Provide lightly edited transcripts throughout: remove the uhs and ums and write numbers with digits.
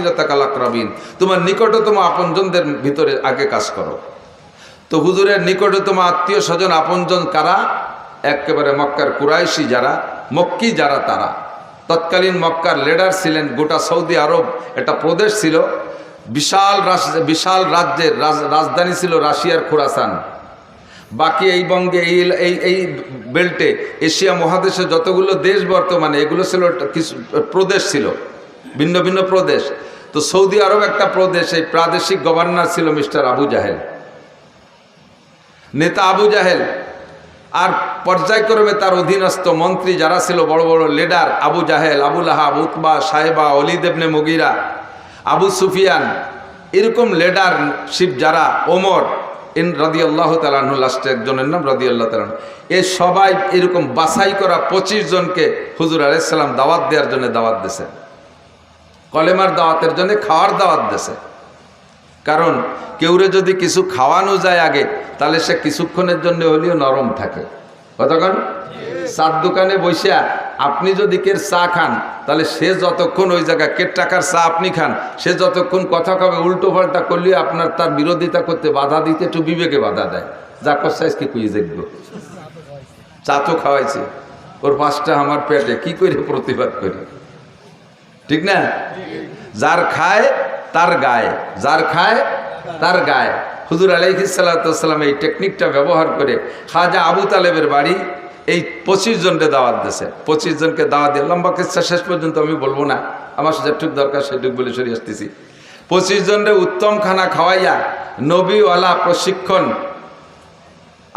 আশিরাতাকাল আকরাবিন, তোমার নিকটতম আপনজনদের ভিতরে আগে কাজ করো। তো হুজুরের নিকটতম আত্মীয় স্বজন আপনজন কারা? একেবারে মক্কার কুরাইশি যারা, মক্কি যারা, তারা। তৎকালীন মক্কার লিডার ছিলেন। গোটা সৌদি আরব একটা প্রদেশ ছিল, বিশাল রাজ্যের রাজধানী ছিল রাশিয়ার খোরাসান। বাকি এই বঙ্গে এই বেল্টে এশিয়া মহাদেশে যতগুলো দেশ বর্তমানে, এগুলো ছিল কিছু প্রদেশ ছিল, ভিন্ন ভিন্ন প্রদেশ। তো সৌদি আরব একটা প্রদেশ, এই প্রাদেশিক গভর্নর ছিল মিস্টার আবু জাহেল, নেতা আবু জাহেল। আর পর্যায়ক্রমে তার অধীনস্থ মন্ত্রী যারা ছিল, বড় বড় লিডার, আবু জাহেল, আবু লাহাব, উতবা, সাহেবা, ওয়ালিদ ইবনে মুগিরা, আবু সুফিয়ান, এরকম লিডারশিপ যারা, ওমর রাদিয়াল্লাহু তাআলা আনহু, লাস্টে একজনের নাম রাদিয়াল্লাহু তাআলা, এ সবাই এরকম বাছাই করা 25 জনকে হুজুর আলাইহিস সালাম দাওয়াত দেওয়ার জন্য দাওয়াত দিয়েছেন, কলেমার দাওয়াতের জন্য, খাওয়ার দাওয়াত দিয়েছে। কারণ কেউরে যদি কিছু খাওয়ানো যায় আগে, তাহলে সে কিছুক্ষণের জন্য হলেও নরম থাকে। কতক্ষণ? চার দোকানে বসিয়া আপনি যদি কের চা খান, তাহলে সে যতক্ষণ ওই জায়গায়, কের টাকার চা আপনি খান, সে যতক্ষণ কথা কবে উল্টো পাল্টা করলে আপনার তার বিরোধিতা করতে, বাধা দিতে একটু বিবেকে বাধা দেয়। যা করছাইজ কি কুই দেখবো, চা তো খাওয়াইছে, ওর পাঁচটা আমার পেটে, কি করে প্রতিবাদ করি? ঠিক না? যার খায় তার গায়ে, যার খায় তার গায়ে। হুজুর আলাইহিস সালাতু ওয়াস সালাম এই টেকনিকটা ব্যবহার করে খাজা আবু তালেবের বাড়ি এই 25 জনকে দাওয়াত দিয়েছে। 25 জনকে দাওয়াত দিয়ে, লম্বা কিচ্ছা শেষ পর্যন্ত আমি বলবো না, আমার যেটুক দরকার সেটুক বলে সরিয়ে আসতেছি। 25 জনের উত্তম খানা খাওয়াইয়া, নবীওয়ালা প্রশিক্ষণ,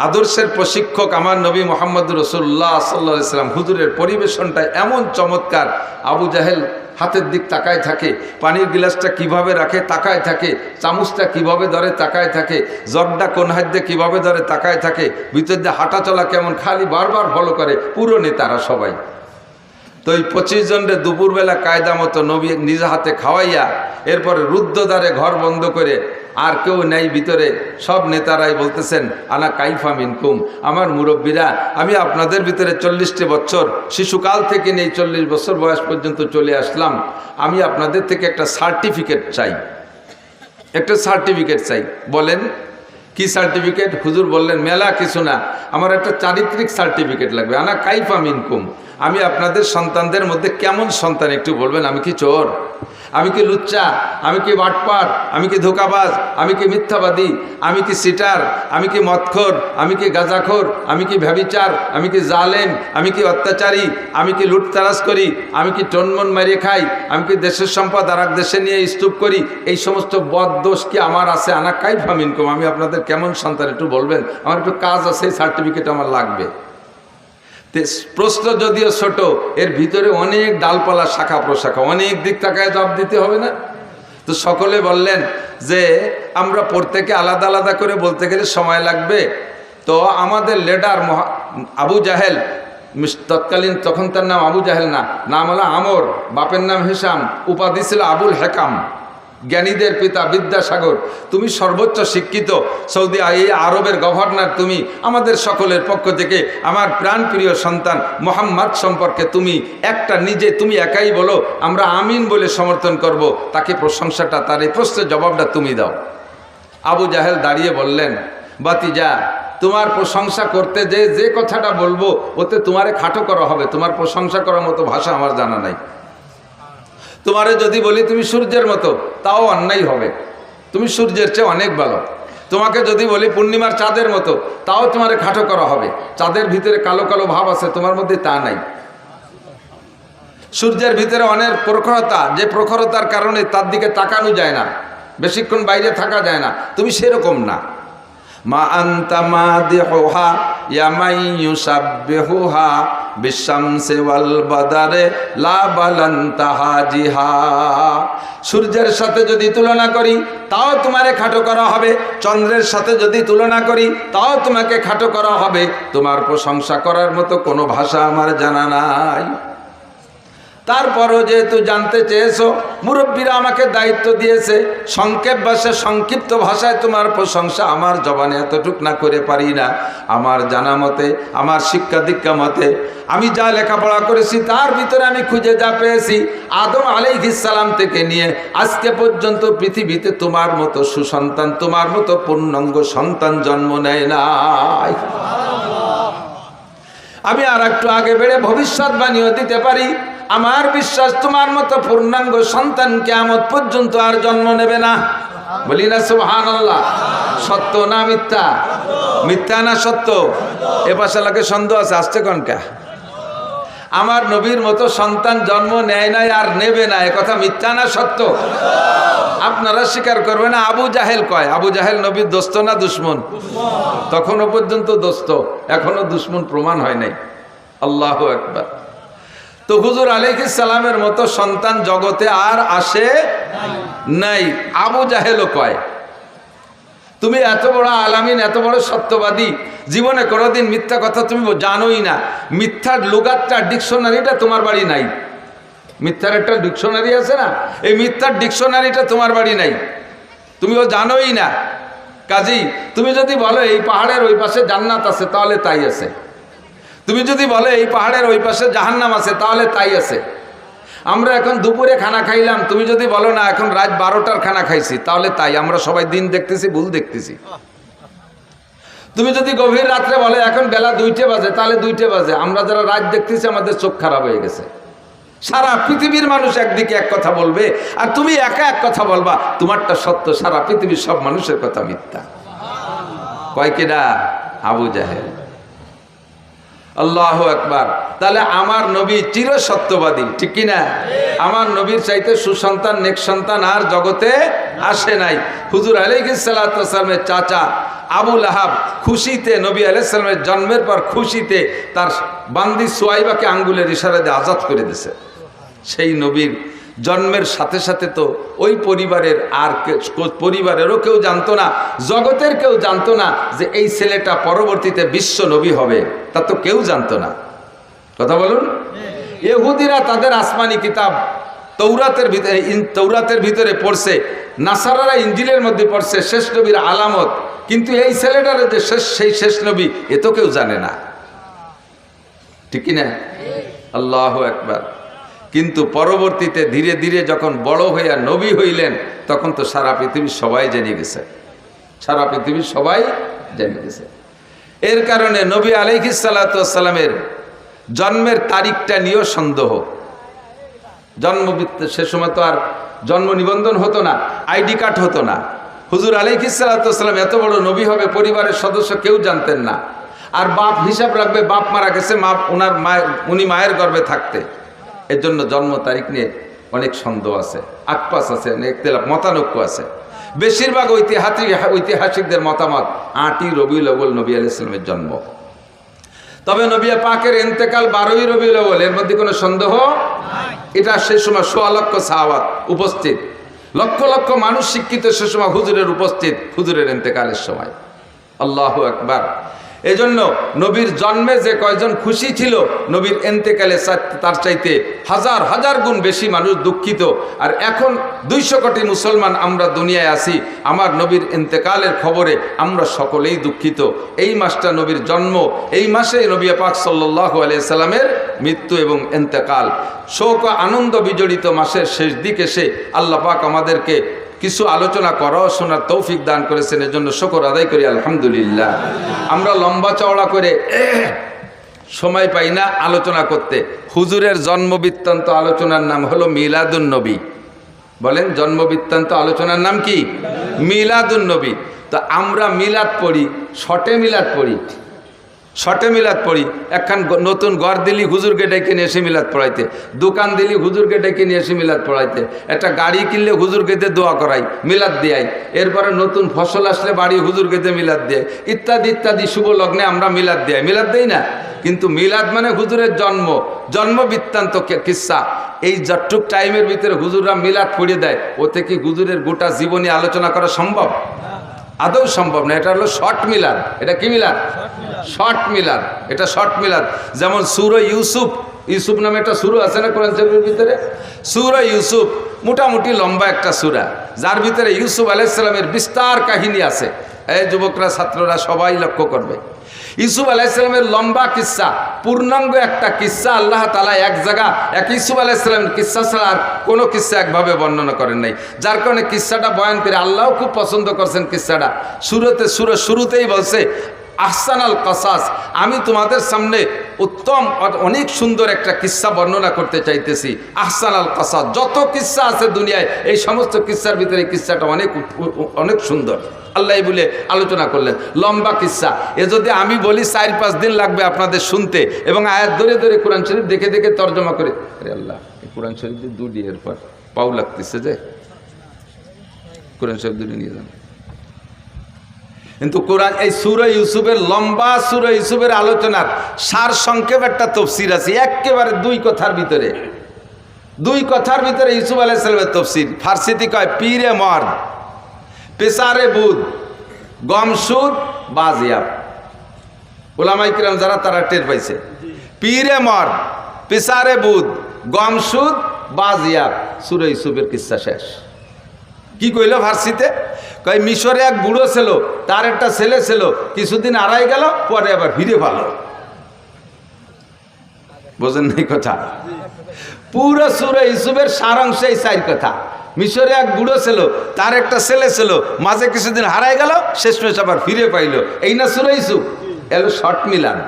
আদর্শের প্রশিক্ষক আমার নবী মুহাম্মদ রাসূলুল্লাহ সাল্লাল্লাহু আলাইহি ওয়াসাল্লাম, হুজুরের পরিবেশনটা এমন চমৎকার। আবু জাহেল হাতের দিক তাকায় থাকে, পানির গিলাসটা কিভাবে রাখে তাকায় থাকে, চামচটা কিভাবে ধরে তাকায় থাকে, জগটা কোন হাত দিয়ে কীভাবে ধরে তাকায় থাকে, ভিতর দিয়ে হাঁটা চলা কেমন, খালি বারবার ফলো করে পুরো নেতারা সবাই। তো এই 25 জনের দুপুরবেলা কায়দা মতো নবী নিজ হাতে খাওয়াইয়া, এরপরে রুদ্ধদ্বারে ঘর বন্ধ করে, আর কেউ নেই ভিতরে, সব নেতারাই বলতেছেন আনা কাইফা মিনকুম, আমার মুরব্বীরা, আমি আপনাদের ভিতরে 40টি বছর, শিশুকাল থেকে নেই 40 বছর বয়স পর্যন্ত চলে আসলাম, আমি আপনাদের থেকে একটা সার্টিফিকেট চাই, একটা সার্টিফিকেট চাই। বলেন কি সার্টিফিকেট? হুজুর বললেন মেলা কিছু না, আমার একটা চারিত্রিক সার্টিফিকেট লাগবে। আনা কাইফা মিনকুম, আমি আপনাদের সন্তানদের মধ্যে কেমন সন্তান একটু বলবেন। আমি কি চোর? আমি কি লুচ্চা? আমি কি বাটপার? আমি কি ধোকাবাজ? আমি কি মিথ্যাবাদী? আমি কি সিটার? আমি কি মদখোর? আমি কি গাঁজাখোর? আমি কি ব্যভিচার? আমি কি জালেম? আমি কি অত্যাচারী? আমি কি লুটতারাজ করি? আমি কি টনমন মারিয়ে খাই? আমি কি দেশের সম্পদ আর এক দেশে নিয়ে স্তূপ করি? এই সমস্ত বদ দোষ কি আমার আছে? আনা কাইফা মিনকুম, আমি আপনাদের কেমন সন্তান একটু বলবেন, আমার একটু কাজ আছে, এই সার্টিফিকেট আমার লাগবে। প্রশ্ন যদিও ছোট, এর ভিতরে অনেক ডালপালা, শাখা প্রশাখা, অনেক দিক তাকায় জবাব দিতে হবে না? তো সকলে বললেন যে আমরা প্রত্যেকে আলাদা আলাদা করে বলতে গেলে সময় লাগবে। তো আমাদের লিডার আবু জাহেল, তৎকালীন, তখন তার নাম আবু জাহেল না, নাম হলো আমর, বাপের নাম হিসাম, উপাধি ছিল আবুল হেকাম, জ্ঞানীদের পিতা, বিদ্যাসাগর। তুমি সর্বোচ্চ শিক্ষিত সৌদি আরবের গভর্নর, তুমি আমাদের সকলের পক্ষ থেকে আমার প্রাণপ্রিয় সন্তান মোহাম্মদ সম্পর্কে তুমি একটা নিজে, তুমি একাই বলো, আমরা আমিন বলে সমর্থন করব, তাকে প্রশংসাটা, তার এই প্রশ্নের জবাবটা তুমি দাও। আবু জাহেল দাঁড়িয়ে বললেন, বাতিজা, তোমার প্রশংসা করতে যে কথাটা বলবো, ওতে তোমারে খাটো করা হবে, তোমার প্রশংসা করার মতো ভাষা আমার জানা নাই। তোমারে যদি বলি তুমি সূর্যের মতো, তাও অন্যায় হবে, তুমি সূর্যের চেয়ে অনেক ভালো। তোমাকে যদি বলি পূর্ণিমার চাঁদের মতো, তাও তোমারে খাটো করা হবে, চাঁদের ভিতরে কালো কালো ভাব আছে, তোমার মধ্যে তা নাই। সূর্যের ভিতরে অনেক প্রখরতা, যে প্রখরতার কারণে তার দিকে তাকানো যায় না, বেশিক্ষণ বাইরে থাকা যায় না, তুমি সেরকম না। মা আনতা মাদিহুহা ইয়া মান ইউসাব্বিহুহা বিশামসি ওয়াল বাদারে লা বালান্তা হাজিহা। সূর্যের সাথে যদি তুলনা করি তাও তোমারে খাটো করা হবে, চন্দ্রের সাথে যদি তুলনা করি তাও তোমাকে খাটো করা হবে, তোমার প্রশংসা করার মতো কোনো ভাষা আমার জানা নাই। তারপরও যেহেতু জানতে চেয়েছো, মুরব্বীরা আমাকে দায়িত্ব দিয়েছে, সংক্ষিপ্ত ভাষায় তোমার প্রশংসা আমার জবানে এতটুক না করে পারি না। আমার জানা মতে, আমার শিক্ষা দীক্ষা মতে, আমি যা লেখাপড়া করেছি তার ভিতরে আমি খুঁজে যা পেয়েছি, আদম আলাইহিস সালাম থেকে নিয়ে আজকে পর্যন্ত পৃথিবীতে তোমার মতো সুসন্তান, তোমার মতো পূর্ণাঙ্গ সন্তান জন্ম নেয় নাই। আমি আর একটু আগে বেড়ে ভবিষ্যৎবাণীও দিতে পারি, আমার বিশ্বাস তোমার মতো পূর্ণাঙ্গ সন্তান কিয়ামত পর্যন্ত আর জন্ম নেবে না। বলি না সুবহানাল্লাহ। সত্য না মিথ্যা? মিথ্যা না সত্য? এ পাশে লাগে সন্দেহ আছে, আসছে কনকা? আমার নবীর মতো সন্তান জন্ম নেয় নাই আর নেবে না, এ কথা মিথ্যা না সত্য? আপনারা স্বীকার করবেন না? আবু জাহেল কয়, আবু জাহেল নবীর দোস্ত না দুশ্মন? তখনও পর্যন্ত দোস্ত, এখনো দুশ্মন প্রমাণ হয় নাই। আল্লাহু আকবার। তো হুজুর আলাইহিস সালামের মতো সন্তান জগতে আর আসে নাই। আবু জাহেলও কয়, তুমি এত বড় আলামিন, এত বড় সত্যবাদী, জীবনে কোনোদিন মিথ্যা কথা তুমি জানোই না। মিথ্যার লুগাতটা, ডিকশনারিটা তোমার বাড়ি নাই। মিথ্যার একটা ডিকশনারি আছে না, এই মিথ্যার ডিকশনারিটা তোমার বাড়ি নাই, তুমিও জানোই না। কাজেই তুমি যদি বলো এই পাহাড়ের ওই পাশে জান্নাত আছে, তাহলে তাই আছে। তুমি যদি বলো এই পাহাড়ের ওই পাশে জাহান্নাম আছে, তাহলে তাই আছে। আমরা এখন দুপুরে খানা খাইলাম, তুমি যদি বলো না এখন রাত 12টার খানা খাইছি, তাহলে তাই। আমরা সবাই দিন দেখতেছি, ভুল দেখতেছি। তুমি যদি গভীর রাত্রে বলে এখন বেলা 2টে বাজে, তাহলে 2টে বাজে। আমরা যারা রাত দেখতেছি আমাদের চোখ খারাপ হয়ে গেছে। সারা পৃথিবীর মানুষ একদিকে এক কথা বলবে, আর তুমি একা এক কথা বলবা, তোমারটা সত্য, সারা পৃথিবীর সব মানুষের কথা মিথ্যা। কয় কিনা? আবু জাহেল। আল্লাহু আকবার। তাহলে আমার নবী চির সত্যবাদী, ঠিক কিনা? আমার নবীর চাইতে সুসন্তান, নেক সন্তান আর জগতে আসে নাই। হুজুর আলাইহিস সালাতু ওয়াস সালামের চাচা আবু লাহাব খুশিতে, নবী আলাইহিস সালামের জন্মের পর খুশিতে তার বান্দি সুয়াইবাকে আঙ্গুলের ইশারা দিয়ে আজাদ করে দিয়েছে। সেই নবীর জন্মের সাথে সাথে তো ওই পরিবারের আর পরিবারেরও কেউ জানতো না, জগতের কেউ জানতো না যে এই ছেলেটা পরবর্তীতে বিশ্ব নবী হবে, তা তো কেউ জানতো না। কথা বলুন। ইহুদিরা তাদের আসমানি কিতাব তৌরাতের ভিতরে পড়ছে, নাসারারা ইঞ্জিলের মধ্যে পড়ছে শেষ নবীর আলামত, কিন্তু এই ছেলেটার যে সেই শেষ নবী এ তো কেউ জানে না, ঠিক কিনা? আল্লাহু আকবার। কিন্তু পরবর্তীতে ধীরে ধীরে যখন বড় হইয়া নবী হইলেন, তখন তো সারা পৃথিবীর সবাই জেনে গেছে, সারা পৃথিবীর সবাই জেনে গেছে। এর কারণে নবী আলাইহিস সালাতু ওয়াস সালামের জন্মের তারিখটা নিয়েও সন্দেহ। সে সময় তো আর জন্ম নিবন্ধন হতো না, আইডি কার্ড হতো না। হুজুর আলাইহিস সালাতু ওয়াস সালাম এত বড় নবী হবে পরিবারের সদস্য কেউ জানতেন না। আর বাপ হিসাব রাখবে, বাপ মারা গেছে, উনি মায়ের গর্ভে থাকতে। এর জন্য জন্ম তারিখ নিয়ে অনেক সন্দেহ আছে, আকপাস আছে, ইখতিলাফ, মতানৈক্য আছে। বেশিরভাগ ঐতিহাসিকদের মতামত 8ই রবিউল আউয়াল নবী আলাইহিস সালামের জন্ম। তবে নবী পাকের ইন্তেকাল 12ই রবিউল আউয়াল, এর মধ্যে কোনো সন্দেহ নাই। এটা সে সময় 16 লক্ষ সাহাবা উপস্থিত, লক্ষ লক্ষ মানুষ শিক্ষিত সে সময় হুজুরের উপস্থিত, হুজুরের ইন্তেকালের সময়। আল্লাহু আকবার। এজন্য নবীর জন্মে যে কয়জন খুশি ছিল, নবীর ইন্তেকালে তার চাইতে হাজার হাজার গুণ বেশি মানুষ দুঃখিত। আর এখন 200 কোটি মুসলমান আমরা দুনিয়ায় আছি, আমার নবীর ইন্তেকালের খবরে আমরা সকলেই দুঃখিত। এই মাসটা নবীর জন্ম, এই মাসে নবী পাক সাল্লাল্লাহু আলাইহি সাল্লামের মৃত্যু এবং ইন্তেকাল। শোক ও আনন্দ বিজড়িত মাসের শেষ দিকে এসে আল্লাহ পাক আমাদেরকে কিছু আলোচনা করা শোনার তৌফিক দান করেছেন, এর জন্য শুকর আদায় করি আলহামদুলিল্লাহ। আমরা লম্বা চওড়া করে সময় পাই না আলোচনা করতে। হুজুরের জন্ম বৃত্তান্ত আলোচনার নাম হলো মিলাদুন নবী। বলেন, জন্ম বৃত্তান্ত আলোচনার নাম কি? মিলাদুন নবী। তো আমরা মিলাদ পড়ি, শর্টে মিলাদ পড়ি, শর্টে মিলাদ পড়ি। একখান নতুন ঘর দিলি হুজুরকে ডেকে নিয়ে এসে মিলাদ পড়াইতে, দোকান দিলি হুজুরকে ডেকে নিয়ে এসে মিলাদ পড়াইতে, একটা গাড়ি কিনলে হুজুরকে দিয়ে দোয়া করাই, মিলাদ দেয়াই। এরপরে নতুন ফসল আসলে বাড়ি হুজুরকে দিয়ে মিলাদ দেয়, ইত্যাদি ইত্যাদি। শুভ লগ্নে আমরা মিলাদ দেয়, মিলাদ দেই না? কিন্তু মিলাদ মানে হুজুরের জন্ম, জন্ম বৃত্তান্ত কিসসা। এই যতটুক টাইমের ভিতরে হুজুররা মিলাদ পড়িয়ে দেয়, ওতে কি হুজুরের গোটা জীবনী আলোচনা করা সম্ভব? আদৌ সম্ভব না। এটা হলো শর্ট মিলাদ। এটা কি মিলাদ? শর্ট মিলাদ। এটা শর্ট মিলাদ। যেমন সূরা ইউসুফ ইউসুফ নামে একটা সূরা আছে না কোরআন শরীফের ভিতরে? সূরা ইউসুফ মোটামুটি লম্বা একটা সূরা, যার ভিতরে ইউসুফ আলাইহিস সালামের বিস্তার কাহিনী আছে। এই যুবকরা, ছাত্ররা সবাই লক্ষ্য করবে। ইউসুফ আলাইহিস সালামের লম্বা কিস্সা, পূর্ণাঙ্গ একটা কিস্সা আল্লাহ তাআলা এক জায়গা এক ইউসুফ আলাইহিস সালামের কিস্সা ছাড়া আর কোনো কিস্সা একভাবে বর্ণনা করেন নাই, যার কারণে কিস্সাটা বয়ান করে আল্লাহও খুব পছন্দ করছেন। কিস্সাটা শুরুতেই বলছে আহসানাল কসাস, আমি তোমাদের সামনে উত্তম অনেক সুন্দর একটা কিস্সা বর্ণনা করতে চাইতেছি। আহসানাল কসাস, যত কিস্সা আছে দুনিয়ায় এই সমস্ত কিস্সার ভিতরে কিস্সাটা অনেক সুন্দর আল্লাহ বলে আলোচনা করলেন। লম্বা কিস্সা, এ যদি আমি বলি 4-5 দিন লাগবে আপনাদের শুনতে, এবং আয়াত ধরে ধরে কোরআন শরীফ দেখে দেখে তর্জমা করে। আরে আল্লাহ, এই কোরআন শরীফ দুটি এরপর পাও লাগতেছে যে কোরআন শরীফ দুটি নিয়ে যান। কিন্তু কোরআন এই সূরা ইউসুফের লম্বা সূরা ইউসুফের আলোচনার সার সংক্ষেপ একটা তফসির আছে, একেবারে 2 কথার ভিতরে ইউসুফ আলাইহিস সালামের তফসির। ফার্সিতে কয় পীরে মর্দ, পেশারে বুদ, গমসুদ, বাজিয়াব। উলামায়ে কিরাম যারা তারা টের পাইছে, পীরে মর্দ, পেশারে বুদ, গমসুদ, বাজিয়াব। সূরা ইউসুফের কিস্সা শেষ। কি কইল ফার্সিতে? কয় মিশরে এক বুড়ো ছিল, তার একটা ছেলে ছিল, কিছুদিন আড়াই গেল, পরে আবার ফিরে ভালো। বোঝেন নাই কথা? পুরো সূরা ইউসুফের সারাংশ এই 4 কথা। মিশরে এক বুড়ো ছিল, তার একটা ছেলে ছিল, মাঝে কিছুদিন হারাই গেল, শেষমেশ আবার ফিরে পাইল। এই না সূরা ইউসুফ? এলো শর্ট মিলান।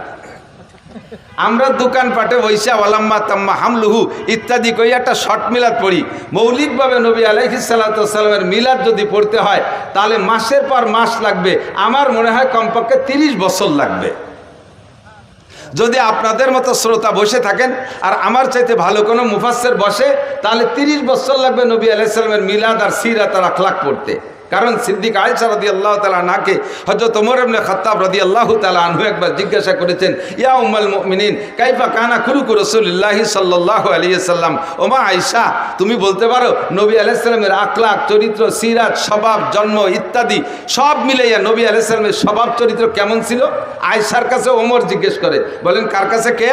আমরা দোকানপাটে বৈশা ওয়ালাম্মা তাম্মা হামলুহু ইত্যাদি কই একটা শর্ট মিলাদ পড়ি। মৌলিকভাবে নবী আলাইহিস সালাতু ওয়াস সালামের মিলাদ যদি পড়তে হয় তাহলে মাসের পর মাস লাগবে। আমার মনে হয় কমপক্ষে 30 বছর লাগবে। যদি আপনাদের মতো শ্রোতা বসে থাকেন আর আমার চাইতে ভালো কোনো মুফাসসির বসে, তাহলে 30 বছর লাগবে নবী আলাইহিস সালামের মিলাদ আর সিরাত আর আখলাক পড়তে। কারণ সিদ্দিক আয়েশা রাদিয়াল্লাহু তাআলা আনহাকে হযরত ওমর ইবনে খাত্তাব রাদিয়াল্লাহু তাআলা আনহু একবার জিজ্ঞাসা করেছেন, ইয়া উম্মুল মুমিনিন কাইফা কানা খুলুকু রাসূলিল্লাহি সাল্লাল্লাহু আলাইহি ওয়াসাল্লাম। ওমা আয়েশা, তুমি বলতে পারো নবী আলাইহিস সালামের আখলাক, চরিত্র, সিরাত, স্বভাব, জন্ম ইত্যাদি সব মিলাইয়া নবী আলাইহিস সালামের স্বভাব চরিত্র কেমন ছিল? আয়েশার কাছে ওমর জিজ্ঞেস করে। বলেন কার কাছে? কে?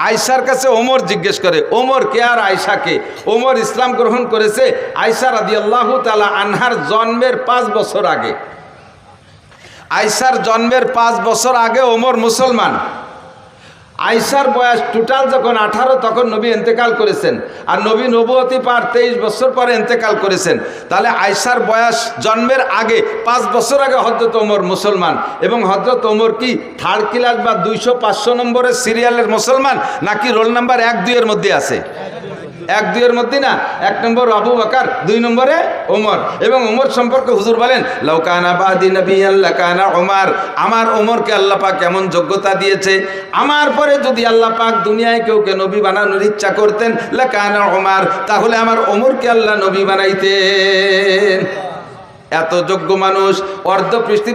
আয়েশার কাছে ওমর জিজ্ঞেস করে। ওমর কে আর আয়েশা কে? ওমর ইসলাম গ্রহণ করেছে আয়েশা রাদিয়াল্লাহু তাআলা আনহার জন্মের 5 বছর আগে। আয়েশার জন্মের 5 বছর আগে ওমর মুসলমান। আয়েশার বয়স টোটাল যখন 18, তখন নবী ইন্তেকাল করেছেন, আর নবী নবুয়তি পার 23 বছর পরে ইন্তেকাল করেছেন। তাহলে আয়েশার বয়স জন্মের আগে 5 বছর আগে হযরত ওমর মুসলমান। এবং হযরত ওমর কি 3rd ক্লাস বা 200-500 নম্বরের সিরিয়ালের মুসলমান, নাকি রোল নাম্বার 1-2 এর মধ্যে আছে? 1-2 এর মধ্যে না, 1 নম্বর আবু বকর, 2 নম্বরে ওমর। এবং ওমর সম্পর্কে হুজুর বলেন, লাউ কানা বাদি নাবিয়ান লাকানা ওমর। আমার ওমরকে আল্লাহ পাক এমন যোগ্যতা দিয়েছে, আমার পরে যদি আল্লাহ পাক দুনিয়ায় কেউকে নবী বানানোর ইচ্ছা করতেন লাকানা ওমর, তাহলে আমার ওমরকে আল্লাহ নবী বানাইতেন। এত যোগ্য মানুষ,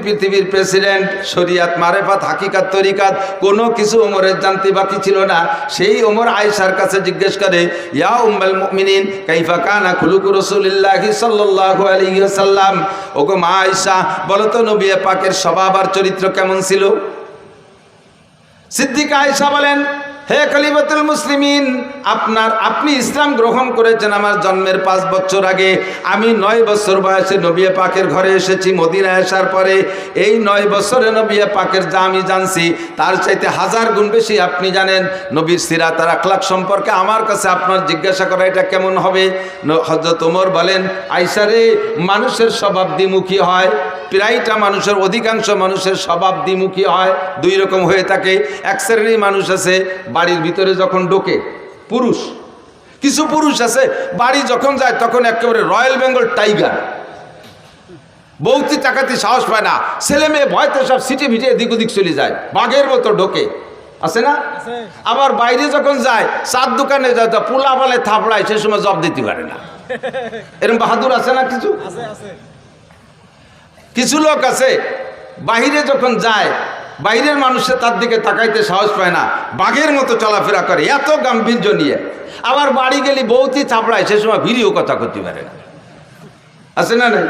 পৃথিবীর প্রেসিডেন্ট, শরিয়াত, মারেফাত, হাকিকাত, তরিকাত কোনো কিছু ওমরের জানতে বাকি ছিল না। সেই ওমর আয়েশার কাছে জিজ্ঞেস করে, ইয়া উম্মুল মুমিনিন কাইফা কানা খুলুকু রাসূলিল্লাহি সাল্লাল্লাহু আলাইহি ওয়াসাল্লাম। ওগো মা আয়েশা, বলো তো নবী পাকের স্বভাব আর চরিত্র কেমন ছিল? সিদ্দিকা আয়েশা বলেন, হে খলিফাতুল মুসলিমিন, আপনি ইসলাম গ্রহণ করেছেন আমার জন্মের 5 বছর আগে। আমি 9 বছর বয়সে নবী পাকের ঘরে এসেছি মদিনায় আসার পরে। এই 9 বছরে নবী পাকের যা আমি জানছি তার চাইতে 1000 গুণ বেশি আপনি জানেন। নবীর সিরাত আর আখলাক সম্পর্কে আমার কাছে আপনার জিজ্ঞাসা করা এটা কেমন হবে? হযরত ওমর বলেন, আয়েশা রে, মানুষের স্বভাব দ্বিমুখী হয়। প্রায়টা মানুষের, অধিকাংশ মানুষের স্বভাব দ্বিমুখী হয়, 2 রকম হয়ে থাকে। এক শ্রেণীর মানুষ আছে বাড়ির ভিতরে যখন ঢোকে পুরুষ, কিছু পুরুষ আছে বাড়ি যখন যায় তখন একেবারে রয়্যাল বেঙ্গল টাইগার, বউতি টাকাতি সাহস পায় না, ছেলে মেয়ে ভয়তে সব সিটি ভিটে এদিক ওদিক চলে যায়, বাঘের মতো ঢোকে, আছে না? আবার বাইরে যখন যায়, চার দোকানে যায়, তো পোলা বলে থাপড়ায়, সে সময় জব দিতে পারে না। এরকম বাহাদুর আছে না? কিছু লোক আছে বাহিরে যখন যায়, বাইরের মানুষে তার দিকে তাকাইতে সাহস পায় না, বাঘের মতো চলাফেরা করে, এত গাম্ভীর্য নিয়ে। আবার বাড়ি গেলে বউতি চাপড়ায়, সে সময় ভিড়িও কথা করতে পারে না, আছে না? নাই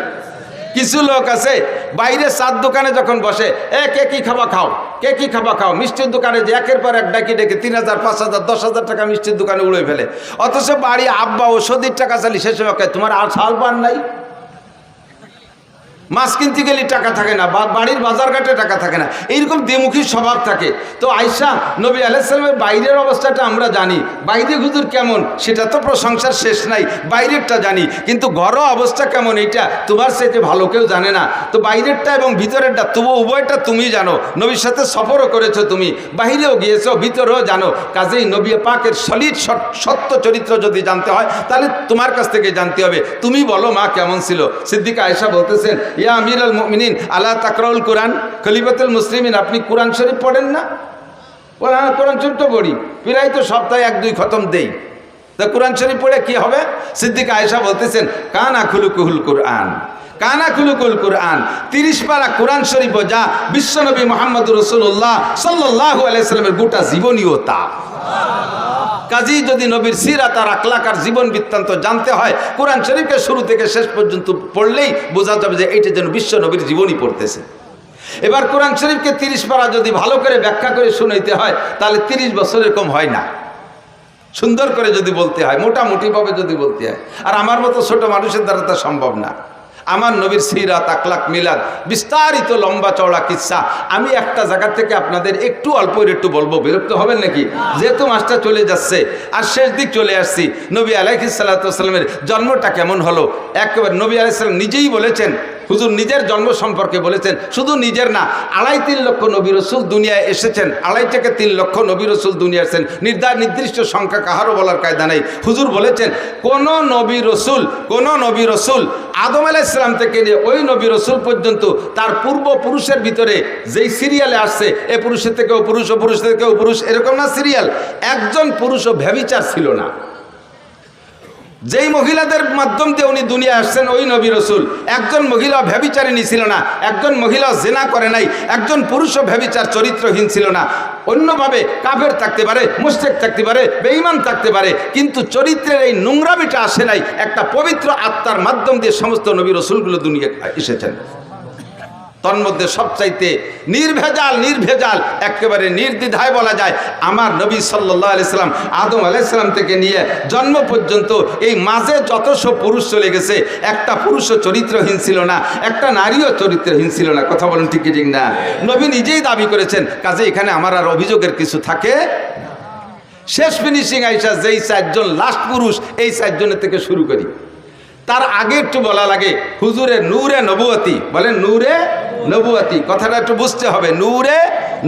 কিছু লোক আছে বাইরে চার দোকানে যখন বসে, কে কি খাওয়া খাও, কে কি খাবা খাও, মিষ্টির দোকানে যে একের পর এক ডাকি ডেকে 3,000 5,000 10,000 টাকা মিষ্টির দোকানে উড়ে ফেলে, অথচ বাড়ি আব্বা ওষুধের টাকা চালি শেষে তোমার আর ছাল পান নাই। মাছ কিনতে গেলে টাকা থাকে না, বাড়ির বাজার ঘাটে টাকা থাকে না, এইরকম দ্বিমুখী স্বভাব থাকে। তো আয়েশা নবী আলাইহিস সালামের বাইরের অবস্থাটা আমরা জানি, বাইরে হুজুর কেমন সেটা তো প্রশংসার শেষ নাই, বাইরেরটা জানি, কিন্তু ঘরোয়া অবস্থা কেমন এইটা তোমার চাইতে ভালো কেউ জানে না। তো বাইরেরটা এবং ভিতরেরটা তবু উভয়টা তুমি জানো, নবীর সাথে সফরও করেছো তুমি, বাহিরেও গিয়েছো, ভিতরেও জানো। কাজেই নবী পাকের সলিড সত্য চরিত্র যদি জানতে হয় তাহলে তোমার কাছ থেকে জানতে হবে। তুমি বলো মা কেমন ছিল। সিদ্দিকা আয়েশা বলতেছেন, ইয়া আমিরুল মুমিনিন আলা তাকরাউল কোরআন, খলিফাতুল মুসলিমিন, আপনি কোরআন শরীফ পড়েন না? হ্যাঁ, কোরআন শরীফ তো পড়ি, প্রায় তো সপ্তাহে 1-2 খতম দেই। তা কোরআন শরীফ পড়ে কি হবে? সিদ্দিকা আয়েশা বলতেছেন, কানা খুলুকুল কোরআন, কানা খুলুকুল কোরআন, 30 পারা কোরআন শরীফ যা বিশ্বনবী মুহাম্মদুর রাসূলুল্লাহ সাল্লাল্লাহু আলাইহি সাল্লামের গোটা জীবনীয়তা। কাজী যদি নবীর সিরাত আর আখলাক আর জীবন বৃত্তান্ত জানতে হয়, কোরআন শরীফকে শুরু থেকে শেষ পর্যন্ত পড়লেই বোঝা যাবে যে এইটা যেন বিশ্ব নবীর জীবনী পড়তেছে। এবার কোরআন শরীফকে 30 পারা যদি ভালো করে ব্যাখ্যা করে শুনাইতে হয় তাহলে 30 বছর এরকম হয় না। সুন্দর করে যদি বলতে হয়, মোটামুটিভাবে যদি বলতে হয়, আর আমার মতো ছোট মানুষের দ্বারা তা সম্ভব না। আমার নবীর সিরাত, আখলাক, মিলাদ, বিস্তারিত লম্বা চওড়া কিচ্ছা আমি একটা জায়গা থেকে আপনাদের একটু অল্প একটু বলবো, বিরক্ত হবেন নাকি? যেহেতু মাসটা চলে যাচ্ছে আর শেষ দিক চলে আসছি, নবী আলাইহিস সালাতু ওয়াস সালামের জন্মটা কেমন হলো একেবারে নবী আলাইহিস সালাম নিজেই বলেছেন, হুজুর নিজের জন্ম সম্পর্কে বলেছেন, শুধু নিজের না, 2.5-3 লক্ষ নবী রাসূল দুনিয়ায় এসেছেন, 2.5 থেকে 3 লক্ষ নবী রাসূল দুনিয়া এসেছেন, নির্দিষ্ট সংখ্যা কাহারও বলার কায়দা নেই। হুজুর বলেছেন কোন নবী রাসূল আদম আলাইহিস সালাম থেকে নিয়ে ওই নবী রাসূল পর্যন্ত তার পূর্বপুরুষের ভিতরে যেই সিরিয়ালে আসছে, এ পুরুষের থেকেও পুরুষ, ও পুরুষের থেকেও পুরুষ, এরকম না সিরিয়াল, একজন পুরুষও ব্যভিচার ছিল না। যেই মহিলাদের মাধ্যম দিয়ে উনি দুনিয়া আসছেন ওই নবী রাসূল, একজন মহিলা ব্যভিচারিণী ছিল না, একজন মহিলা জিনা করে নাই, একজন পুরুষও ব্যভিচার চরিত্রহীন ছিল না। অন্যভাবে কাফের থাকতে পারে, মুশরিক থাকতে পারে, বেঈমান থাকতে পারে, কিন্তু চরিত্রের এই নোংরামিটা আসে নাই। একটা পবিত্র আত্মার মাধ্যম দিয়ে সমস্ত নবী রাসূলগুলো দুনিয়া এসেছেন। তন্মধ্যে সবচাইতে নির্ভেজাল একেবারে নির্দ্বিধায় বলা যায় আমার নবী সাল্লাল্লাহু আলাইহি সাল্লাম আদম আলাইহিস সালাম থেকে নিয়ে জন্ম পর্যন্ত এই মাঝে যত সব পুরুষ চলে গেছে, একটা পুরুষও চরিত্রহীন ছিল না, একটা নারীও চরিত্রহীন ছিল না। কথা বলেন ঠিক কি ঠিক না? নবী নিজেই দাবি করেছেন। কাজে এখানে আমার আর অভিযোগের কিছু থাকে। শেষ ফিনিশিং আইসা যেই 4 জন লাস্ট পুরুষ, এই 4 জনের থেকে শুরু করি। তার আগে একটু বলা লাগে হুজুরের নূরে নবুয়তি, বলেন নূরে নবুয়তি, কথাটা একটু বুঝতে হবে। নূরে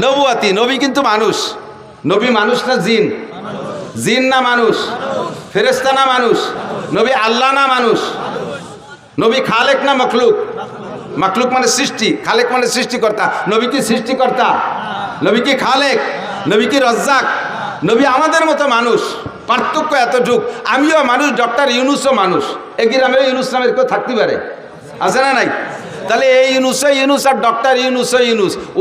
নবুয়তি, নবী কিন্তু মানুষ। নবী মানুষ না জিন? জিন না মানুষ? ফেরেশতা না মানুষ? নবী আল্লাহ না মানুষ? নবী খালেক না মখলুক? মখলুক মানে সৃষ্টি, খালেক মানে সৃষ্টিকর্তা। নবী কি সৃষ্টিকর্তা? নবী কি খালেক? নবী কি রজ্জাক? নবী আমাদের মতো মানুষ, পার্থক্য এতটুক। আমিও মানুষ, ডক্টর ইউনুসও মানুষ। এই গ্রামে ইউনুস নামের কেউ থাকতে পারে? আছে না নাই? তাহলে এই ইউনুস আর ডক্টর ইউনুস,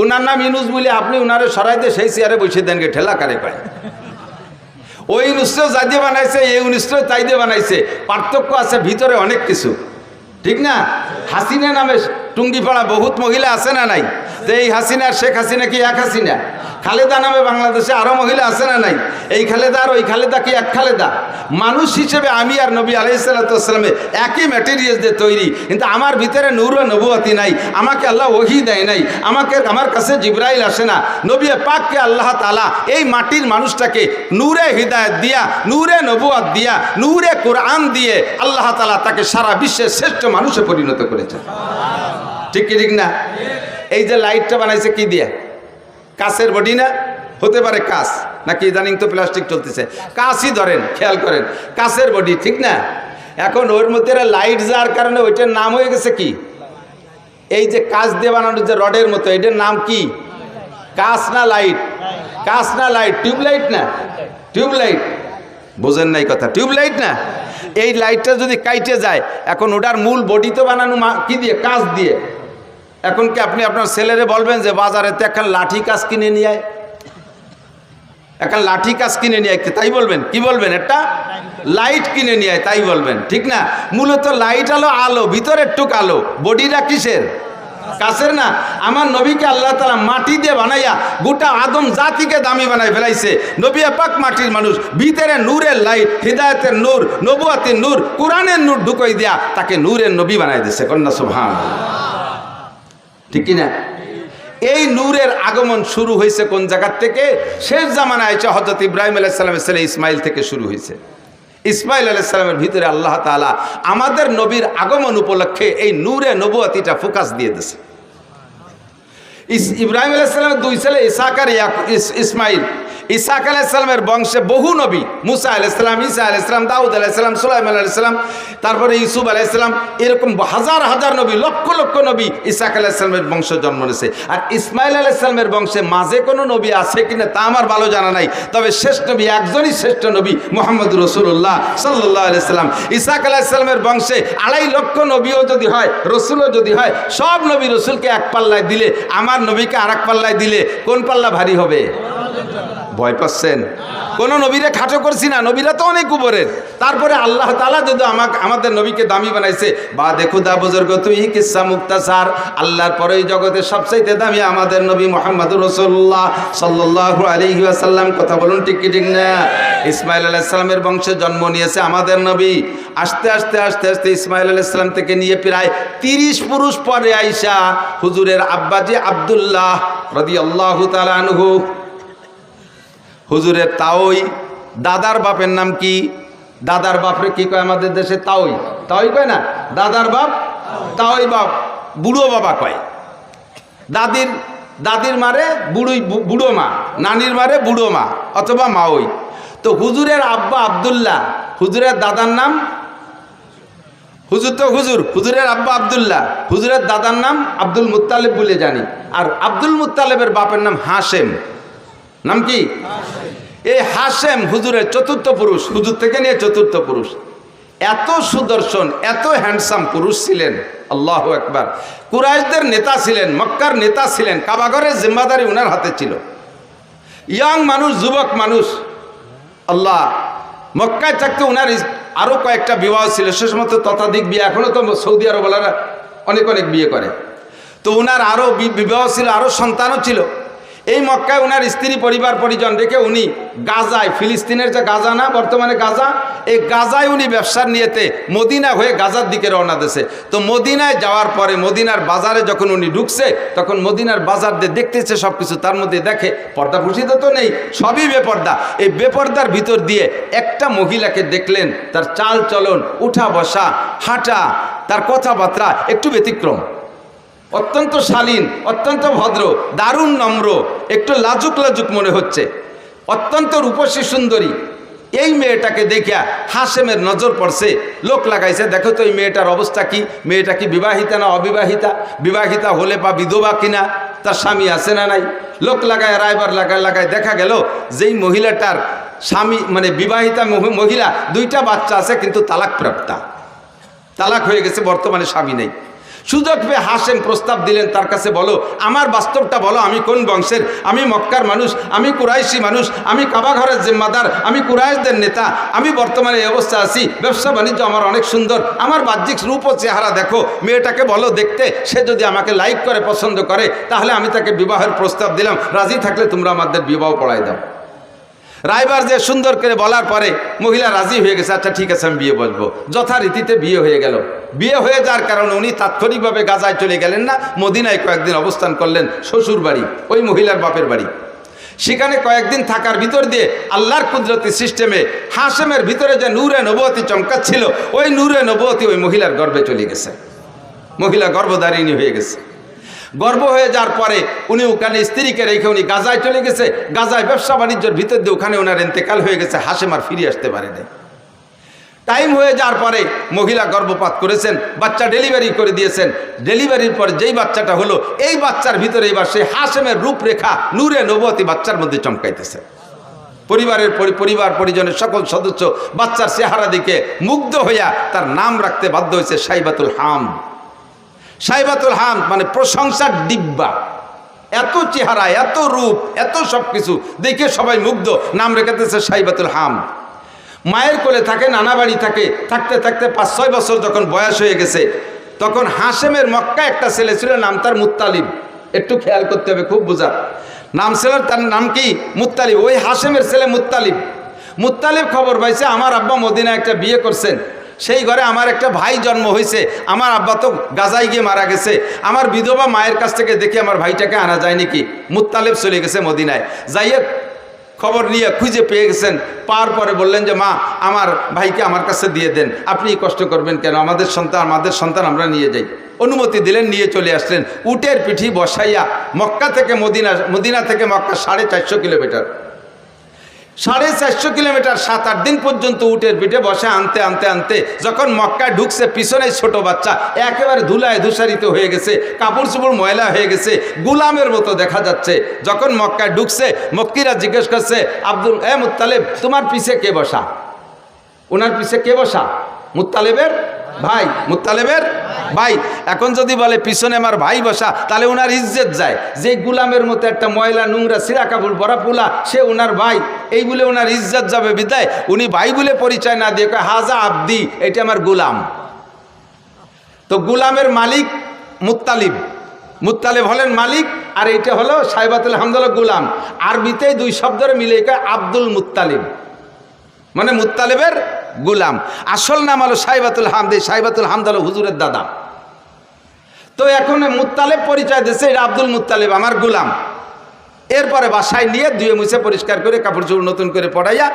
ওনার নাম ইউনুস বলে আপনি ওনারে সরাইতে সেই চেয়ারে বসে দেন, গে ঠেলা কারে পায়। ওই ইউনুসও যাই দিয়ে বানাইছে, এই ইউনুসও তাই দিয়ে বানাইছে। পার্থক্য আছে ভিতরে অনেক কিছু, ঠিক না? হাসিনা নামে টুঙ্গিপাড়া বহুত মহিলা আছে না নাই? যে এই হাসিনা আর শেখ হাসিনা কি এক হাসিনা? খালেদা নামে বাংলাদেশে আরো মহিলা আছে না নাই? এই খালেদা আর ওই খালেদা কি এক খালেদা? মানুষ হিসেবে আমি আর নবী আলাইহিস সালাতু ওয়াস সালামে একই ম্যাটেরিয়াল দিয়ে তৈরি, কিন্তু আমার ভিতরে নূর ও নবুয়তি নাই। আমাকে আল্লাহ ওহী দেয় নাই, আমার কাছে জিবরাইল আসে না। নবী পাককে আল্লাহ তাআলা এই মাটির মানুষটাকে নূরে হিদায়াত দিয়া, নূরে নবুয়ত দিয়া, নূরে কোরআন দিয়ে আল্লাহ তাআলা তাকে সারা বিশ্বের শ্রেষ্ঠ মানুষে পরিণত করেছে। ঠিক কি ঠিক না? এই যে লাইটটা বানাইছে কি দিয়ে? কাঁচের বডি না? হতে পারে কাঁচ, নাকি ইদানিং তো প্লাস্টিক চলতেছে, কাঁচই ধরেন, খেয়াল করেন, কাঁচের বডি, ঠিক না? এখন ওর মধ্যে লাইট যাওয়ার কারণে ওইটার নাম হয়ে গেছে কি? এই যে কাঁচ দিয়ে বানানো যে রডের মতো, এটার নাম কি? কাঁচ না লাইট? কাঁচ না লাইট? টিউবলাইট না? টিউবলাইট। বোঝেন নাই কথা? টিউবলাইট না? এই লাইটটা যদি কাইটে যায়, এখন ওটার মূল বডি তো বানানো কি দিয়ে? কাঁচ দিয়ে। এখন কি আপনি আপনার ছেলেরে বলবেন যে বাজারে তো এখন লাঠি কাজ কিনে নিয়ে আয়, এখন লাঠি কাজ কিনে নিয়ে আয়, তাই বলবেন? কি বলবেন? একটা লাইট কিনে নিয়ে আয়, তাই বলবেন, ঠিক না? মূলত লাইট আলো, ভিতরের টুক আলো, বডিটা কিসের? কাছের না। আমার নবীকে আল্লাহ তাআলা মাটি দিয়ে বানাইয়া গোটা আদম জাতিকে দামি বানাই ফেলাইছে। নবী পাক মাটির মানুষ, ভিতরে নূরের লাইট, হিদায়াতের নূর, নবুয়াতের নূর, কোরআনের নূর ঢুকাই দিয়া তাকে নূরের নবী বানাই দিয়েছে। কন্যা সুবহানাল্লাহ, ঠিক কি না? এই নূরের আগমন শুরু হয়েছে কোন জায়গার থেকে? শেষ জামানায় এসে হযরত ইব্রাহিম আলাইহিস সালামের ছেলে ইসমাইল থেকে শুরু হয়েছে। ইসমাইল আলাইহিস সালামের ভিতরে আল্লাহ তাআলা আমাদের নবীর আগমন উপলক্ষে এই নূরে নবুয়াতিটা ফোকাস দিয়ে দিয়েছে। ইব্রাহিম আলাইহিস সালামের দুই ছেলে ইসহাক আর ইসমাইল। ইসহাক আলাইহিস সালামের বংশে বহু নবী, মুসা আলাইহিস সালাম, ঈসা আলাইহিস সালাম, দাউদ আলাইহিস সালাম, সুলাইমান আলাইহিস সালাম, তারপরে ইউসুফ আলাইহিস সালাম, এরকম হাজার হাজার নবী, লক্ষ লক্ষ নবী ইসহাক আলাইহিস সালামের বংশ জন্ম নিয়েছে। আর ইসমাইল আলাইহিস সালামের বংশে মাঝে কোনো নবী আছে কিনা তা আমার ভালো জানা নাই, তবে শ্রেষ্ঠ নবী একজনই শ্রেষ্ঠ নবী, মুহাম্মদুর রাসূলুল্লাহ সাল্লাল্লাহু আলাইহি সাল্লাম। ইসহাক আলাইহিস সালামের বংশে 2.5 লক্ষ নবীও যদি হয়, রসুলও যদি হয়, সব নবী রসুলকে এক পাল্লায় দিলে আমার নবীকে আরেক পাল্লায় দিলে কোন পাল্লা ভারী হবে? ভয় পাচ্ছেন? কোন নবীরে খাটো করছি না, নবীরা তো অনেক উপরের। তারপরে আল্লাহ তাআলা যদি আমাদের নবীকে দামি বানাইছে, বা দেখো দা বুজুর্গ তুই কিসসা মুক্তাসার, আল্লাহর পরে এই জগতের সবচাইতে দামি আমাদের নবী মুহাম্মদুর রাসূলুল্লাহ সাল্লাল্লাহু আলাইহি ওয়াসাল্লাম। কথা বলুন ঠিক কি ঠিক না? ইসমাইল আলাইহিস সালামের বংশে জন্ম নিয়েছে আমাদের নবী। আস্তে আস্তে আস্তে আস্তে ইসমাইল আলাইহিস সালাম থেকে নিয়ে প্রায় 30 পুরুষ পরে আয়েশা হুজুরের আব্বাজি আব্দুল্লাহ রাদিয়াল্লাহু তাআলা আনহু, হুজুরের তাওই দাদার বাপের নাম কি? দাদার বাপরে কি কয় আমাদের দেশে? তাওই। তাওই কয় না, দাদার বাপ তাওই বাপ, বুড়ো বাবা কয়। দাদির মারে বুড়ো মা, নানির মারে বুড়ো মা অথবা মাওই। তো হুজুরের আব্বা আব্দুল্লাহ, হুজুরের দাদার নাম হুজুর, তো হুজুরের আব্বা আব্দুল্লাহ, হুজুরের দাদার নাম আব্দুল মুত্তালিব বলে জানি। আর আব্দুল মুত্তালিবের বাপের নাম হাশেম। নাম কি? এই হাশেম হুজুরের চতুর্থ পুরুষ, হুজুর থেকে নিয়ে চতুর্থ পুরুষ। এত সুদর্শন, এত হ্যান্ডসাম পুরুষ ছিলেন, আল্লাহু আকবার। কুরাইশদের নেতা ছিলেন, মক্কার নেতা ছিলেন, কাবাঘরের জিম্মাদারি উনার হাতে ছিল। ইয়াং মানুষ, যুবক মানুষ। আল্লাহ, মক্কায় থাকতে উনার আরো কয়েকটা বিবাহ ছিল, সে সময় তো ততাধিক বিয়ে, এখনো তো সৌদি আরবওয়ালারা অনেক অনেক বিয়ে করে। তো উনার আরো বিবাহ ছিল, আরো সন্তানও ছিল। এই মক্কায় উনার স্ত্রী পরিবার পরিজন রেখে উনি গাজায়, ফিলিস্তিনের যে গাজা না বর্তমানে গাজা, এই গাজায় উনি ব্যবসার নিয়েতে মদিনা হয়ে গাজার দিকে রওনা দিয়েছে। তো মদিনায় যাওয়ার পরে মদিনার বাজারে যখন উনি ঢুকছে, তখন মদিনার বাজার দিয়ে দেখতেছে সব কিছু, তার মধ্যে দেখে পর্দা ফুসিত তো নেই, সবই বেপর্দা। এই বেপর্দার ভিতর দিয়ে একটা মহিলাকে দেখলেন, তার চাল চলন, উঠা বসা, হাঁটা, তার কথাবার্তা একটু ব্যতিক্রম, অত্যন্ত শালীন, অত্যন্ত ভদ্র, দারুণ নম্র, একটু লাজুক লাজুক মনে হচ্ছে, অত্যন্ত রূপসী সুন্দরী। এই মেয়েটাকে দেখিয়া হাশেমের নজর পড়ছে, লোক লাগাইছে, দেখো তো এই মেয়েটার অবস্থা কি, মেয়েটা কি বিবাহিতা না অবিবাহিতা, বিবাহিতা হলে বা বিধবা কিনা, তার স্বামী আছে না নাই। লোক লাগায় রায়বার লাগায় দেখা গেল যেই মহিলাটার স্বামী মানে বিবাহিতা মহিলা, 2টা বাচ্চা আছে, কিন্তু তালাকপ্রাপ্তা, তালাক হয়ে গেছে, বর্তমানে স্বামী নেই। সুযোগ পেয়ে হাশেম প্রস্তাব দিলেন, তার কাছে বলো, আমার বাস্তবটা বলো, আমি কোন বংশের, আমি মক্কার মানুষ, আমি কুরাইশি মানুষ, আমি কাবাঘরের জিম্মাদার, আমি কুরাইশদের নেতা, আমি বর্তমানে এই অবস্থা আছি, ব্যবসা বাণিজ্য আমার অনেক সুন্দর, আমার বাহ্যিক রূপ ও চেহারা দেখো, মেয়েটাকে বলো দেখতে, সে যদি আমাকে লাইক করে, পছন্দ করে, তাহলে আমি তাকে বিবাহের প্রস্তাব দিলাম, রাজি থাকলে তোমরা আমাদের বিবাহ পড়াই দাও। রায়বার যে সুন্দর করে বলার পরে মহিলা রাজি হয়ে গেছে, আচ্ছা ঠিক আছে আমি বিয়ে বসবো। যথারীতিতে বিয়ে হয়ে গেল। বিয়ে হয়ে যাওয়ার কারণে উনি তাৎক্ষণিকভাবে গাজায় চলে গেলেন না, মদিনায় কয়েকদিন অবস্থান করলেন, শ্বশুর বাড়ি, ওই মহিলার বাপের বাড়ি। সেখানে কয়েকদিন থাকার ভিতর দিয়ে আল্লাহর কুদরতি সিস্টেমে হাশেমের ভিতরে যে নূরে নবুয়তি চমকাচ্ছিল, ওই নূরে নবুয়তি ওই মহিলার গর্ভে চলে গেছে, মহিলা গর্ভধারিণী হয়ে গেছে। গর্ভ হয়ে যাওয়ার পরে উনি ওখানে স্ত্রীকে রেখে উনি গাজায় চলে গেছে। গাজায় ব্যবসা বাণিজ্যের ভিতর দিয়ে ওখানে ওনার ইন্তেকাল হয়ে গেছে, হাশেম আর ফিরে আসতে পারেনি। টাইম হয়ে যাওয়ার পরে মহিলা গর্ভপাত করেছেন, বাচ্চা ডেলিভারি করে দিয়েছেন। ডেলিভারির পর যেই বাচ্চাটা হলো, এই বাচ্চার ভিতরে এবার সেই হাশেমের রূপরেখা নূরে নবুয়তি বাচ্চার মধ্যে চমকাইতেছে। পরিবার পরিজনের সকল সদস্য বাচ্চার চেহারা দিকে মুগ্ধ হইয়া তার নাম রাখতে বাধ্য হয়েছে সাইবাতুল হামদ। সাইবাতুল হামদ মানে প্রশংসার ডিব্বা। এত চেহারা, এত রূপ, এত সব কিছু দেখে সবাই মুগ্ধ, নাম রেখেছে সাইবাতুল হামদ। মায়ের কোলে থাকে, নানা বাড়ি থাকে, থাকতে থাকতে 5-6 বছর যখন বয়স হয়ে গেছে, তখন হাশেমের মক্কা একটা ছেলে ছিল, নাম তার মুত্তালিব। একটু খেয়াল করতে হবে, খুব বোঝা। নাম ছিল, তার নাম কি? মুত্তালিব। ওই হাশেমের ছেলে মুত্তালিব। মুত্তালিব খবর পাইছে আমার আব্বা মদিনায় একটা বিয়ে করছেন, সেই ঘরে আমার একটা ভাই জন্ম হয়েছে। আমার আব্বা তো গাজায় গিয়ে মারা গেছে, আমার বিধবা মায়ের কাছ থেকে দেখি আমার ভাইটাকে আনা যায় নাকি। মুত্তালিব চলে গেছে মদিনায়, যাইয়ে খবর নিয়ে খুঁজে পেয়ে গেছেন। পাওয়ার পরে বললেন যে মা, আমার ভাইকে আমার কাছে দিয়ে দেন, আপনি কষ্ট করবেন কেন, আমাদের সন্তান আমরা নিয়ে যাই। অনুমতি দিলেন, নিয়ে চলে আসলেন। উটের পিঠি বসাইয়া মক্কা থেকে মদিনা থেকে মক্কা 450 কিলোমিটার, 450 কিলোমিটার 7-8 দিন পর্যন্ত উটের পিঠে বসে আনতে আনতে আনতে যখন মক্কায় ঢুকছে, পিছনে ছোট বাচ্চা একেবারে ধুলায় ধূসারিত হয়ে গেছে, কাপড় চোপড় ময়লা হয়ে গেছে, গুলামের মতো দেখা যাচ্ছে। যখন মক্কায় ঢুকছে, মক্কিরা জিজ্ঞেস করছে, মুত্তালিব, তোমার পিছে কে বসা? ওনার পিছে কে বসা? মুত্তালিবের ভাই, মুত্তালিবের ভাই। এখন যদি বলে পিছনে আমার ভাই বসা, তাহলে ওনার ইজ্জত যায়। যে গুলামের মতো একটা ময়লা নোংরা সিরা কাপড় পরা পুলা, সে ওনার ভাই, এই বলে ওনার ইজ্জত যাবে। বিদায় উনি ভাই বলে পরিচয় না দিয়ে কয়, হাজা আব্দি, এটা আমার গুলাম। তো গুলামের মালিক মুত্তালিব, মুত্তালিব হলেন মালিক, আর এইটা হলো সাইবাতুল হামদ হলো গুলাম। আরবিতেই 2 শব্দের মিলে কয় আব্দুল মুত্তালিব, মানে মুত্তালিবের গুলাম। আসল নাম হলো সাইবাতুল হামদ। সাইবাতুল হামদ হলো হুজুরের দাদা। তো এখন মুত্তালিব পরিচয় দিচ্ছে, এটা আব্দুল মুত্তালিব, আমার গুলাম। এরপরে বাসায় নিয়ে ধুয়ে মুছে পরিষ্কার করে কাপড় চোপড় নতুন করে পড়াইয়া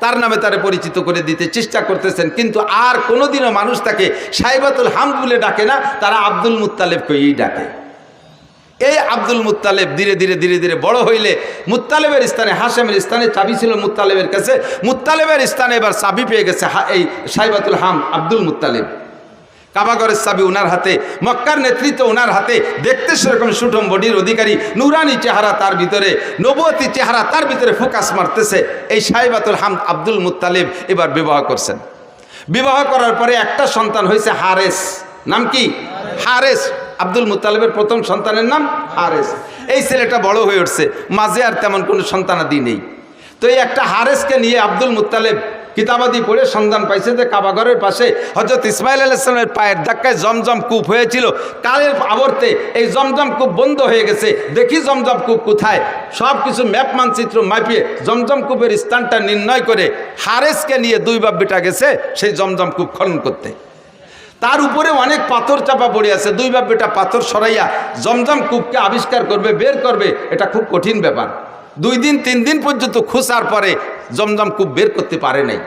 তার নামে তারে পরিচিত করে দিতে চেষ্টা করতেছেন। কিন্তু আর কোনোদিনও মানুষ তাকে সাইবাতুল হামদ বলে ডাকে না, তারা আব্দুল মুত্তালিব কইই ডাকে। এই আব্দুল মুত্তালিব ধীরে ধীরে ধীরে ধীরে বড় হইলে মুত্তালিবের স্থানে, হাশেমের স্থানে চাবি ছিল মুত্তালিবের কাছে, মুত্তালিবের স্থানে এবার চাবি পেয়ে গেছে এই সাইবাতুল হামদ আব্দুল মুত্তালিব। কাবাগরের চাবি ওনার হাতে, মক্কার নেতৃত্ব ওনার হাতে। দেখতে সেরকম সুঠম বডির অধিকারী, নুরানি চেহারা তার ভিতরে, নবুয়তি চেহারা তার ভিতরে ফোকাস মারতেছে। এই সাইবাতুল হামদ আব্দুল মুত্তালিব এবার বিবাহ করছেন। বিবাহ করার পরে একটা সন্তান হয়েছে হারেস। নাম কি? হারেস। আব্দুল মুত্তালিবের প্রথম সন্তানের নাম হারেস। এই ছেলেটা বড় হয়ে উঠছে, মাঝে আর তেমন কোনো সন্তানাদি নেই। তো এই একটা হারেসকে নিয়ে আব্দুল মুত্তালিব কিতাবাদি পড়ে সন্ধান পাইছে যে কাবাগরের পাশে হযরত ইসমাইল আলাইহিস সালামের পায়ের ধাক্কায় জমজম কূপ হয়েছিল। কালের আবর্তে এই জমজম কূপ বন্ধ হয়ে গেছে। দেখি জমজম কূপ কোথায়, সব কিছু ম্যাপ মানচিত্র মাপিয়ে জমজম কূপের স্থানটা নির্ণয় করে হারেসকে নিয়ে 2 বাপ বেটা গেছে সেই জমজম কূপ খনন করতে। তার উপরে অনেক পাথর চাপা পড়ে আছে। 2 বাপ বেটা পাথর সরাইয়া জমজম কূপকে আবিষ্কার করবে, বের করবে, এটা খুব কঠিন ব্যাপার। 2 দিন 3 দিন পর্যন্ত খোঁজার পরে জমজম কূপ বের করতে পারে নাই।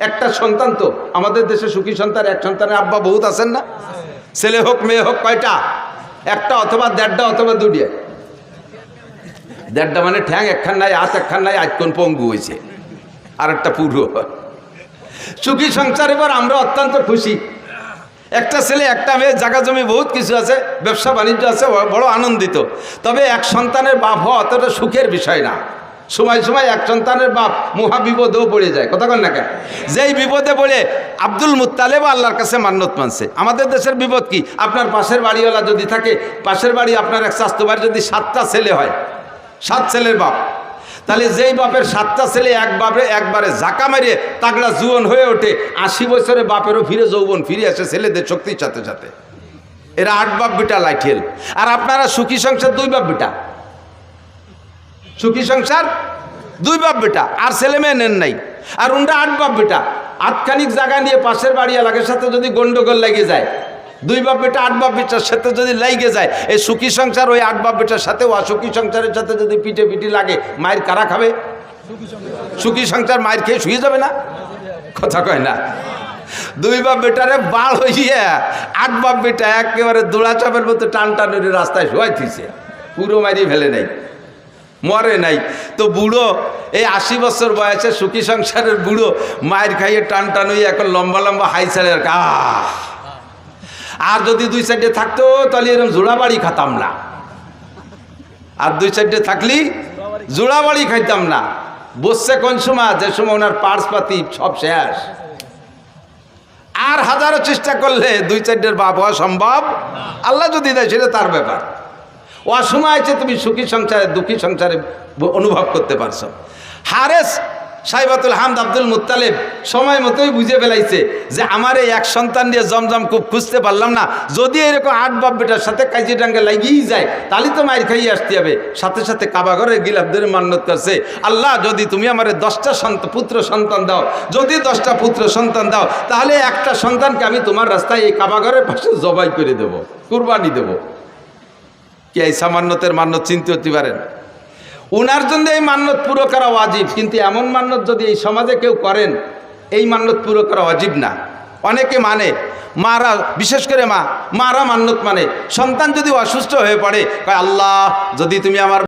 একটা সন্তান, তো আমাদের দেশে সুখী সন্তান, এক সন্তানের আব্বা বহুত আছেন না? ছেলে হোক মেয়ে হোক, কয়টা? একটা অথবা 1.5টা অথবা 2টা। 1.5টা মানে ঠ্যাং একখান নাই, হাত একখান নাই, আজ কোন পঙ্গু হয়েছে, আর একটা পুরো। সুখী সংসার। এবার আমরা অত্যন্ত খুশি। একটা ছেলে একটা মেয়ে, জায়গা জমি বহুত কিছু আছে, ব্যবসা বাণিজ্য আছে, বড় আনন্দিত। তবে এক সন্তানের বাপ হওয়া অতটা সুখের বিষয় না। সময় সময় এক সন্তানের বাপ মহা বিপদেও পড়ে যায়। কথা বল না কেন? যেই বিপদে পড়ে আব্দুল মুত্তালিব আল্লাহর কাছে মান্নত মানছে। আমাদের দেশের বিপদ কি? আপনার পাশের বাড়িওয়ালা যদি থাকে, পাশের বাড়ি আপনার এক স্বাস্থ্য বাড়ি যদি 7টা ছেলে হয়, 7 ছেলের বাপ, তাহলে যেই বাপের 7টা ছেলে একবারে ঝাঁকা মারিয়ে তাগড়া জুয়ন হয়ে ওঠে, 80 বছরে বাপেরও ফিরে যৌবন ফিরে আসে ছেলেদের শক্তির সাথে সাথে। এরা 8 বাপ বেটা লাইঠেল। আর আপনারা সুখী সংসার 2 বাপ বেটা, সুখী সংসার 2 বাপ বেটা, আর ছেলে মেয়ে নেন নাই। আর উনরা 8 বাপ বেটা, আটখানিক জায়গা নিয়ে পাশের বাড়ি এলাকার সাথে যদি গন্ডগোল লেগে যায়, 2 বাপ বেটা 8 বাপ বেটার সাথে যদি লাগে যায়, এই সুখী সংসার ওই 8 বাপ বেটার সাথে অসুখী সংসারের সাথে যদি পিঠে লাগে, মায়ের কারা খাবে? সুখী সংসার মায়ের খেয়ে শুয়ে যাবে না? কথা কয় না? 2 বাপ বেটারে বাল হইয়া 8 বাপ বেটা একেবারে দোড়াচাপের মতো টান টানের রাস্তায় শুয়াই থিছে, পুরো মারি ফেলে নাই, মরে নাই। তো বুড়ো এই 80 বছর বয়সে সুখী সংসারের বুড়ো মায়ের খাইয়ে টান টান হইয়া এখন লম্বা লম্বা হাই ছাড়ে। আর যদি 2 সাইডে থাকতো তাহলে এরকম জোড়া বাড়ি খাতাম না। আর 2 সাইডে থাকলি জোড়া বাড়ি খাইতাম না। বসছে কোন সময়? যে সময় ওনার পার্স পাতি সব শেষ। আর হাজারো চেষ্টা করলে 2 সাইডের বাপ হওয়া সম্ভব। আল্লাহ যদি দেয় সেটা তার ব্যাপার। অসময় আছে তুমি সুখী সংসারে দুঃখী সংসারে অনুভব করতে পারছো। হারেস সাইবাতুল হামদ আব্দুল মুত্তালিব সময় মতোই বুঝে ফেলাইছে যে আমার এই এক সন্তান দিয়ে জমজম খুব খুঁজতে পারলাম না, যদি এরকম 8 বাপ বেটার সাথে কাইজি ডাঙ্গে লাগিয়েই যায় তাহলে তো মায়ের খাইয়ে আসতে হবে। সাথে সাথে কাবা ঘরে গিলাফ ধরে মান্নত করছে, আল্লাহ যদি তুমি আমার 10টা পুত্র সন্তান দাও, যদি 10টা পুত্র সন্তান দাও তাহলে একটা সন্তানকে আমি তোমার রাস্তায় এই কাবা ঘরের পাশে জবাই করে দেব, কুরবানি দেব। কি এই সামান্যতের মান্যত চিনতে হতে পারেন? উনার জন্য এই মান্যত পুরো করা ওয়াজিব, কিন্তু এমন মান্যত যদি এই সমাজে কেউ করেন এই মান্যত পুরো করা ওয়াজিব না। অনেকে মানে, মারা, বিশেষ করে মারা মান্যত মানে, সন্তান যদি অসুস্থ হয়ে পড়ে কয় আল্লাহ যদি তুমি আমার